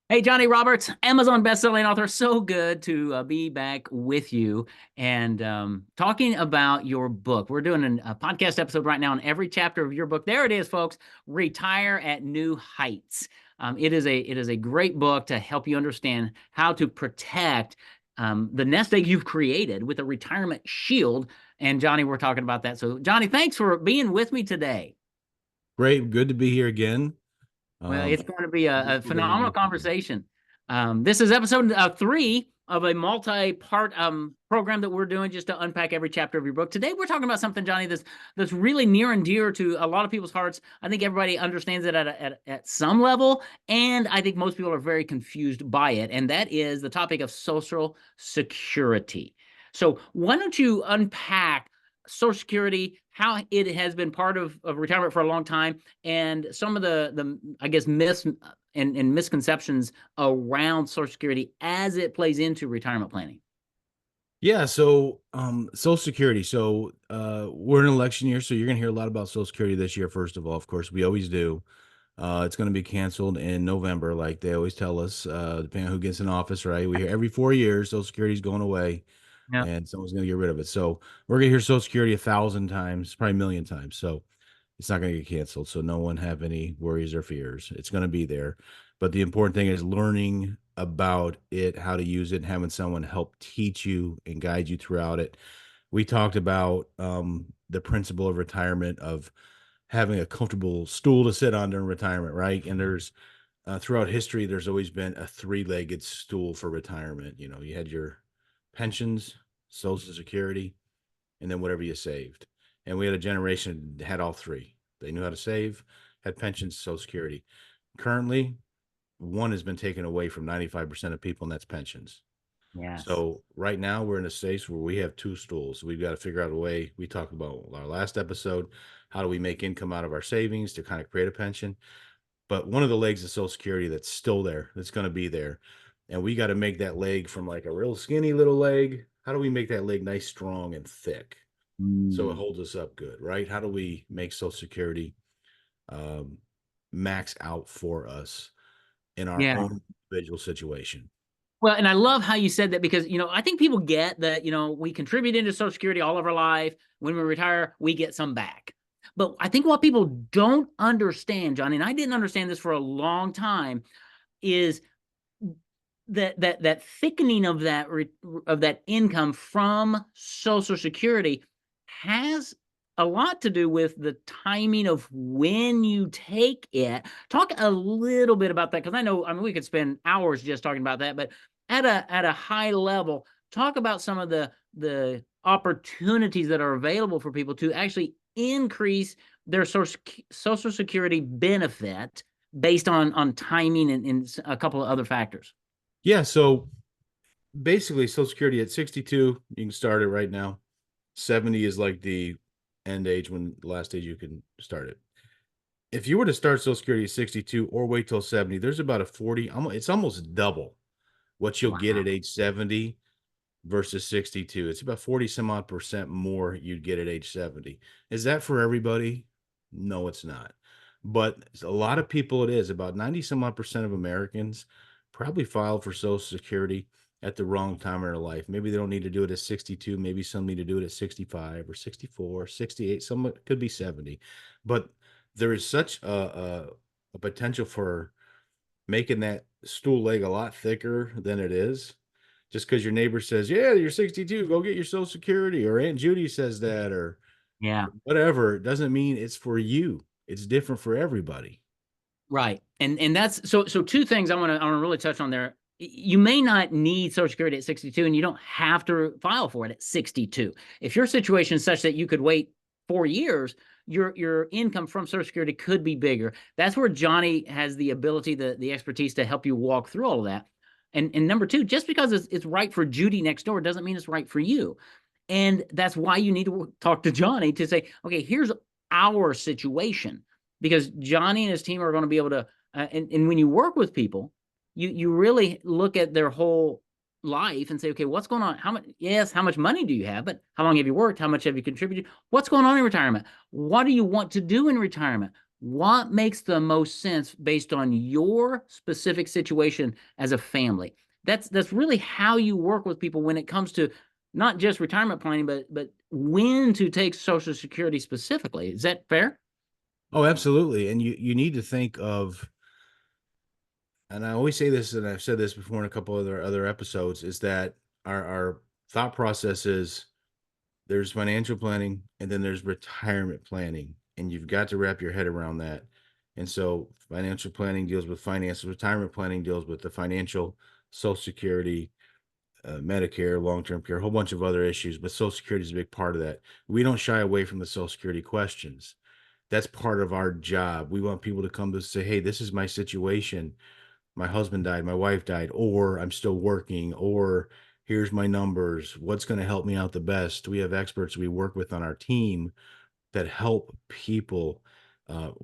Hey, Johnny Roberts, Amazon bestselling author. So good to be back with you and talking about your book. We're doing a podcast episode right now on every chapter of your book. There it is, folks. Retire at New Heights. It is a great book to help you understand how to protect the nest egg you've created with a retirement shield. And Johnny, we're talking about that. So, Johnny, thanks for being with me today. Great, good to be here again. Well, Um, it's going to be a Grateful that you're phenomenal with me. conversation. This is episode three of a multi-part program that we're doing just to unpack every chapter of your book. Today, we're talking about something, Johnny, that's really near and dear to a lot of people's hearts. I think everybody understands it at some level, and I think most people are very confused by it, and that is the topic of Social Security. So, why don't you unpack Social Security, how it has been part of retirement for a long time, and some of the I guess myths and misconceptions around Social Security as it plays into retirement planning. Yeah, so Social Security. We're in an election year, so you're gonna hear a lot about Social Security this year, first of all. Of course, we always do. It's gonna be canceled in November, like they always tell us, depending on who gets in office, right? We hear every 4 years Social Security is going away Yeah. and someone's gonna get rid of it. So we're gonna hear Social Security 1,000 times, probably a million times. So it's not going to get canceled. So no one have any worries or fears. It's going to be there. But the important thing is learning about it, how to use it, and having someone help teach you and guide you throughout it. We talked about the principle of retirement, of having a comfortable stool to sit on during retirement, right? And there's throughout history, there's always been a three-legged stool for retirement. You know, you had your pensions, Social Security, and then whatever you saved. And we had a generation that had all three. They knew how to save, had pensions, Social Security. Currently, one has been taken away from 95% of people, and that's pensions. Yes. So right now we're in a stage where we have two stools. We've got to figure out a way. We talked about our last episode. How do we make income out of our savings to kind of create a pension? But one of the legs of Social Security that's still there, that's going to be there. And we got to make that leg from like a real skinny little leg. How do we make that leg nice, strong, and thick? So it Mm. holds us up good, right? How do we make Social Security um, max out for us in our Yeah. own individual situation? Well, and I love how you said that because, I think people get that, we contribute into Social Security all of our life. When we retire, we get some back. But I think what people don't understand, Johnny, and I didn't understand this for a long time, is that thickening of that income from Social Security has a lot to do with the timing of when you take it. Talk a little bit about that, because I mean, we could spend hours just talking about that, but at a high level, talk about some of the opportunities that are available for people to actually increase their Social Security benefit based on timing and a couple of other factors. Yeah. So basically, Social Security at 62, you can start it right now. 70 is like the end age, when the last age you can start it. If you were to start Social Security at 62 or wait till 70, there's about a 40, it's almost double what you'll get at Wow. age 70 versus 62. It's about 40 some odd percent more you'd get at age 70. Is that for everybody? No, it's not. But a lot of people it is. About 90 some odd percent of Americans probably filed for Social Security at the wrong time in their life. Maybe they don't need to do it at 62. Maybe some need to do it at 65 or 64, 68. Some could be 70. But there is such a potential for making that stool leg a lot thicker than it is. Just because your neighbor says, "Yeah, you're 62, go get your Social Security," or Aunt Judy says that, or Yeah. whatever, doesn't mean it's for you. It's different for everybody. Right. And that's so two things I want to really touch on there. You may not need Social Security at 62, and you don't have to file for it at 62. If your situation is such that you could wait 4 years, your income from Social Security could be bigger. That's where Johnny has the ability, the expertise to help you walk through all of that. And number two, just because it's right for Judy next door doesn't mean it's right for you. And that's why you need to talk to Johnny to say, okay, here's our situation, because Johnny and his team are going to be able to. And when you work with people, you really look at their whole life and say, okay, what's going on? How much? Yes, how much money do you have? But how long have you worked? How much have you contributed? What's going on in retirement? What do you want to do in retirement? what makes the most sense based on your specific situation as a family. That's really how you work with people when it comes to not just retirement planning, but when to take Social Security specifically. Is that fair? Oh, absolutely. And you need to think of, and I always say this, and I've said this before in a couple other episodes, is that our thought process is there's financial planning and then there's retirement planning, and you've got to wrap your head around that. And so financial planning deals with finances, retirement planning deals with the financial, Social Security, Medicare, long-term care, a whole bunch of other issues, but Social Security is a big part of that. We don't shy away from the Social Security questions. That's part of our job. We want people to come to say, hey, this is my situation. My husband died, my wife died, or I'm still working, or here's my numbers. What's going to help me out the best? We have experts we work with on our team that help people.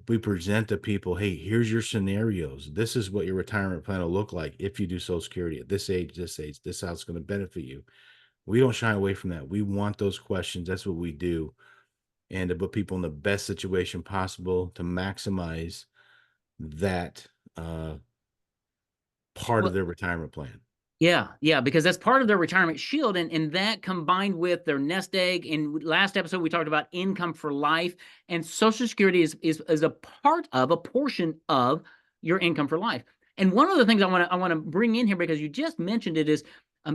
We present to people, hey, here's your scenarios. This is what your retirement plan will look like if you do Social Security at this age, this age. This is how it's going to benefit you. We don't shy away from that. We want those questions. That's what we do. And to put people in the best situation possible to maximize that part of Well, their retirement plan. yeah, yeah, because that's part of their retirement shield, and that combined with their nest egg. In last episode, we talked about income for life, and Social Security is a part of a portion of your income for life. And one of the things I want to bring in here because you just mentioned it is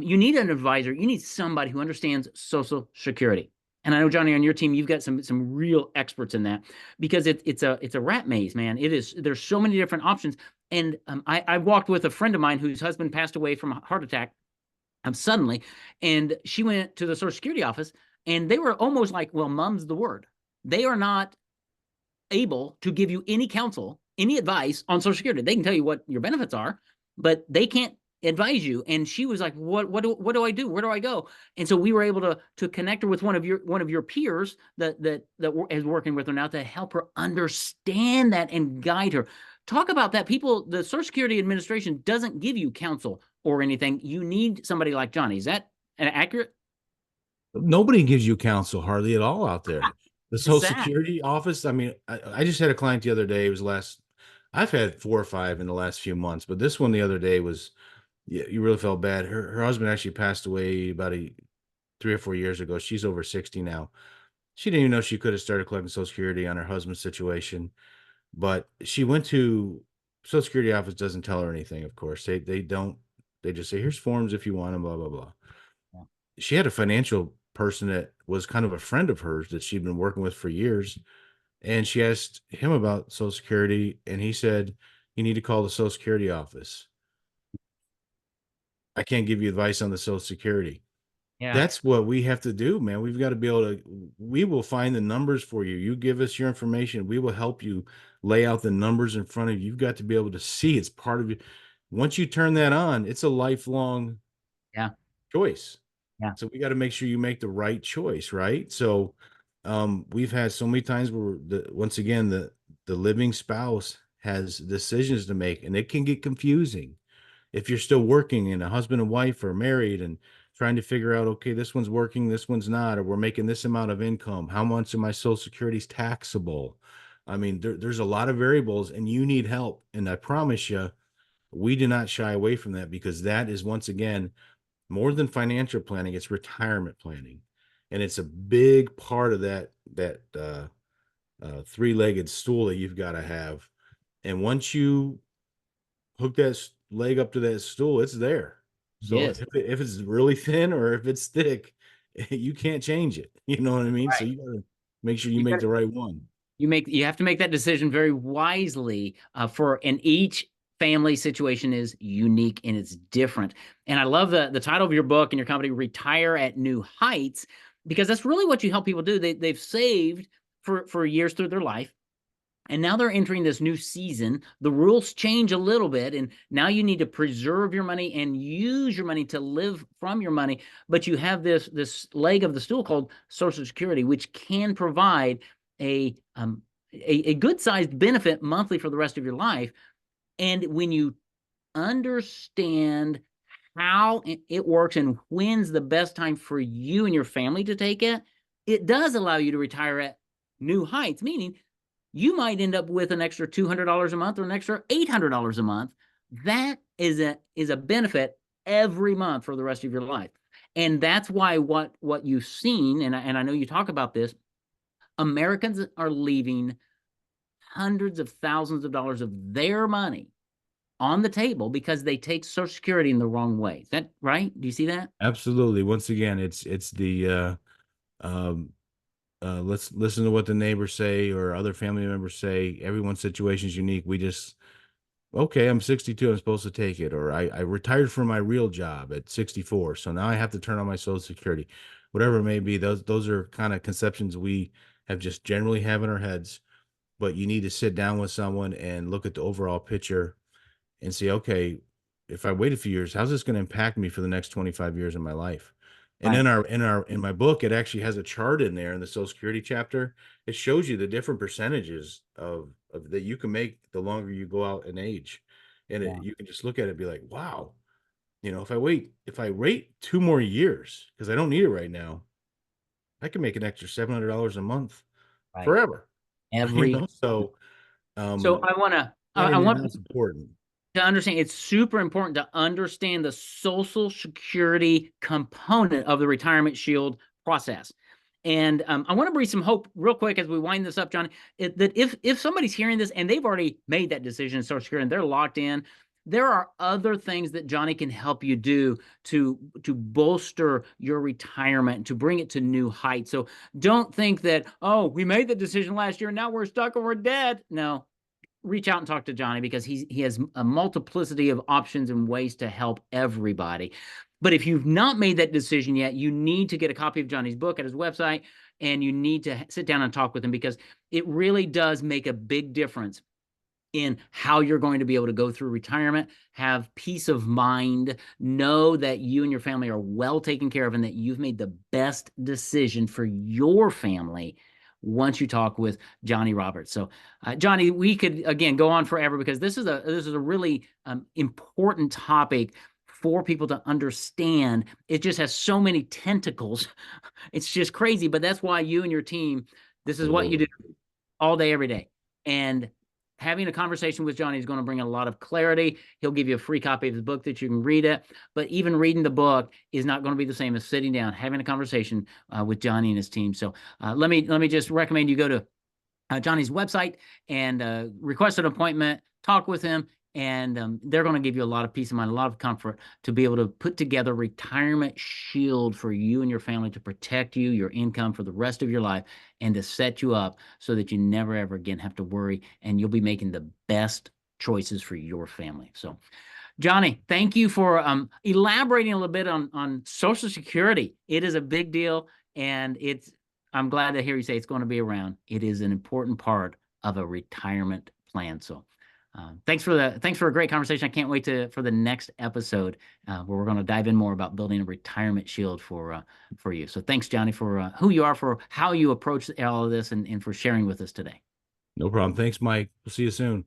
you need an advisor. You need somebody who understands Social Security. And I know Johnny, on your team, you've got some real experts in that because it's a rat maze, man. It is. There's so many different options. And I walked with a friend of mine whose husband passed away from a heart attack suddenly. And she went to the Social Security office and they were almost like, well, mum's the word. They are not able to give you any counsel, any advice on Social Security. They can tell you what your benefits are, but they can't advise you. And she was like, what do I do? Where do I go? And so we were able to connect her with one of your peers that is working with her now to help her understand that and guide her. Talk about that. People, the Social Security Administration doesn't give you counsel or anything. You need somebody like Johnny. Is that accurate? Nobody gives you counsel hardly at all out there. The It's Social sad. Security office, I mean, I just had a client the other day. It was last, I've had four or five in the last few months, but this one the other day was, yeah, you really felt bad. Her husband actually passed away about 3 or 4 years ago. She's over 60 now. She didn't even know she could have started collecting Social Security on her husband's situation, but she went to Social Security office, doesn't tell her anything, of course. They don't, they just say, here's forms if you want them, blah, blah, blah. She had a financial person that was kind of a friend of hers that she'd been working with for years. And she asked him about Social Security, and he said, you need to call the Social Security office. I can't give you advice on the Social Security. Yeah. That's what we have to do, man. We've got to be able to, we will find the numbers for you. You give us your information, we will help you lay out the numbers in front of you. You've got to be able to see it's part of you. Once you turn that on, it's a lifelong Yeah. choice. Yeah. So we got to make sure you make the right choice, right? So we've had so many times where once again the living spouse has decisions to make, and it can get confusing if you're still working and a husband and wife are married and trying to figure out, okay, this one's working, this one's not, or we're making this amount of income. How much of my Social Security is taxable? I mean, there's a lot of variables, and you need help. And I promise you, we do not shy away from that because that is once again more than financial planning, it's retirement planning, and it's a big part of that three-legged stool that you've got to have. And once you hook that leg up to that stool, it's there. So Yes. if it's really thin or if it's thick, you can't change it. You know what I mean? So Right. you got to make sure you You make got the right one. you have to make that decision very wisely for and each family situation is unique and it's different. And I love the title of your book and your company, Retire at New Heights, because that's really what you help people do. They've saved for years through their life. And now they're entering this new season. The rules change a little bit, and now you need to preserve your money and use your money to live from your money. But you have this leg of the stool called Social Security, which can provide a a good sized benefit monthly for the rest of your life. And when you understand how it works and when's the best time for you and your family to take it, it does allow you to retire at new heights, meaning you might end up with an extra $200 a month or an extra $800 a month. That is a benefit every month for the rest of your life. And that's why what you've seen, and I know you talk about this, Americans are leaving hundreds of thousands of dollars of their money on the table because they take Social Security in the wrong way. Is that right? Do you see that? Absolutely. Once again, it's the um let's listen to what the neighbors say or other family members say. Everyone's situation is unique. We just, okay, I'm 62, I'm supposed to take it. Or I retired from my real job at 64, so now I have to turn on my Social Security. Whatever it may be, those are kind of conceptions we have just generally have in our heads. But you need to sit down with someone and look at the overall picture and say, okay, if I wait a few years, how's this going to impact me for the next 25 years of my life? And Right. in my book, it actually has a chart in there in the Social Security chapter. It shows you the different percentages of that you can make the longer you go out in age. And Yeah. you can just look at it and be like, wow, if I wait 2 more years, because I don't need it right now, I can make an extra $700 a month Right. forever. Every So so I want to I planning it want now is important. to understand it's super important to understand the Social Security component of the retirement shield process. And I want to breathe some hope real quick as we wind this up, John. That if somebody's hearing this and they've already made that decision in Social Security and they're locked in, there are other things that Johnny can help you do to bolster your retirement, to bring it to new heights. So don't think that, oh, we made the decision last year and now we're stuck and we're dead. No, reach out and talk to Johnny because he has a multiplicity of options and ways to help everybody. But if you've not made that decision yet, you need to get a copy of Johnny's book at his website, and you need to sit down and talk with him because it really does make a big difference in how you're going to be able to go through retirement, have peace of mind, know that you and your family are well taken care of, and that you've made the best decision for your family once you talk with Johnny Roberts. So, Johnny, we could again go on forever because this is a really important topic for people to understand. It just has so many tentacles. It's just crazy, but that's why you and your team, this is what you do Absolutely. all day, every day. And having a conversation with Johnny is going to bring a lot of clarity. He'll give you a free copy of his book that you can read it. But even reading the book is not going to be the same as sitting down, having a conversation with Johnny and his team. So let me just recommend you go to Johnny's website and request an appointment, talk with him, and they're going to give you a lot of peace of mind, a lot of comfort to be able to put together a retirement shield for you and your family to protect you, your income for the rest of your life, and to set you up so that you never ever again have to worry, and you'll be making the best choices for your family. So, Johnny, thank you for elaborating a little bit on Social Security. It is a big deal, and I'm glad to hear you say it's going to be around. It is an important part of a retirement plan. So, thanks for a great conversation. I can't wait for the next episode where we're going to dive in more about building a retirement shield for you. So, thanks, Johnny, for who you are, for how you approach all of this, and for sharing with us today. No problem. Thanks, Mike. We'll see you soon.